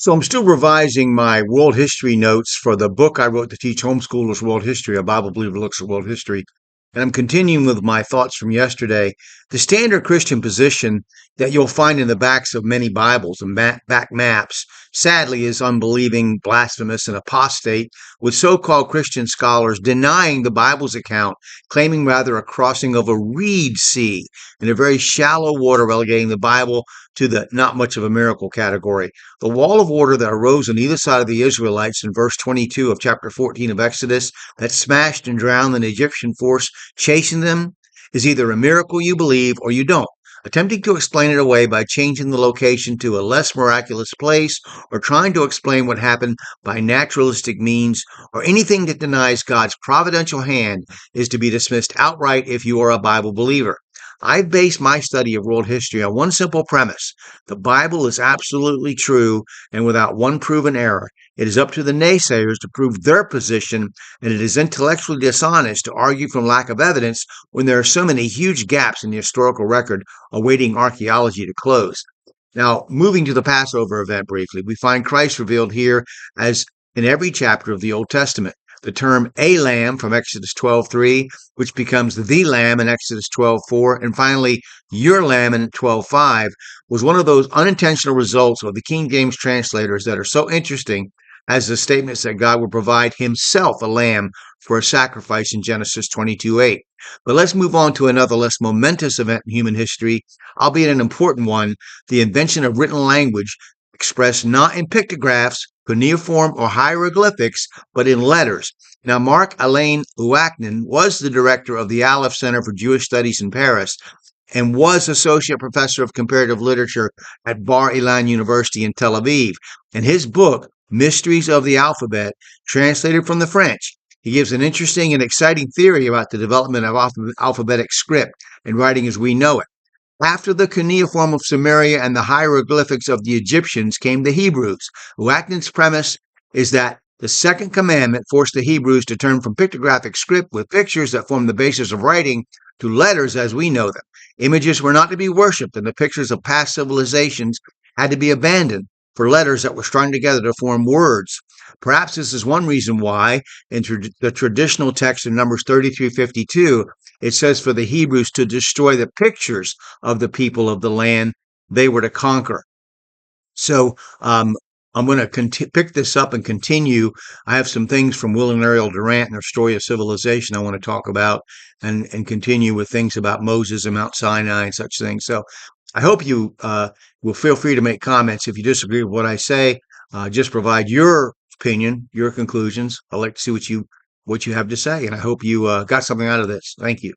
So I'm still revising my world history notes for the book I wrote to teach homeschoolers world history, A Bible Believer Looks at World History. And I'm continuing with my thoughts from yesterday. The standard Christian position that you'll find in the backs of many Bibles and back maps, sadly, is unbelieving, blasphemous, and apostate, with so-called Christian scholars denying the Bible's account, claiming rather a crossing of a reed sea in a very shallow water, relegating the Bible to the not much of a miracle category. The wall of water that arose on either side of the Israelites in verse 22 of chapter 14 of Exodus that smashed and drowned an Egyptian force chasing them is either a miracle you believe or you don't. Attempting to explain it away by changing the location to a less miraculous place or trying to explain what happened by naturalistic means or anything that denies God's providential hand is to be dismissed outright if you are a Bible believer. I've based my study of world history on one simple premise. The Bible is absolutely true and without one proven error. It is up to the naysayers to prove their position, and it is intellectually dishonest to argue from lack of evidence when there are so many huge gaps in the historical record awaiting archaeology to close. Now, moving to the Passover event briefly, we find Christ revealed here as in every chapter of the Old Testament. The term a lamb from Exodus 12:3, which becomes the lamb in Exodus 12:4, and finally your lamb in 12:5, was one of those unintentional results of the King James translators that are so interesting as the statements that God would provide himself a lamb for a sacrifice in Genesis 22:8. But let's move on to another less momentous event in human history, albeit an important one, the invention of written language expressed not in pictographs, cuneiform, or hieroglyphics, but in letters. Now, Mark Alain Ouaknin was the director of the Aleph Center for Jewish Studies in Paris and was associate professor of comparative literature at Bar Ilan University in Tel Aviv. In his book, Mysteries of the Alphabet, translated from the French, he gives an interesting and exciting theory about the development of alphabetic script and writing as we know it. After the cuneiform of Sumeria and the hieroglyphics of the Egyptians came the Hebrews. Ouaknin's premise is that the second commandment forced the Hebrews to turn from pictographic script with pictures that form the basis of writing to letters as we know them. Images were not to be worshipped, and the pictures of past civilizations had to be abandoned for letters that were strung together to form words. Perhaps this is one reason why, in the traditional text in Numbers 33:52, it says for the Hebrews to destroy the pictures of the people of the land they were to conquer. So I'm going to pick this up and continue. I have some things from Will and Ariel Durant and their story of civilization I want to talk about and continue with things about Moses and Mount Sinai and such things. So I hope you will feel free to make comments if you disagree with what I say. Just provide your opinion, your conclusions. I'd like to see what you have to say, and I hope you got something out of this. Thank you.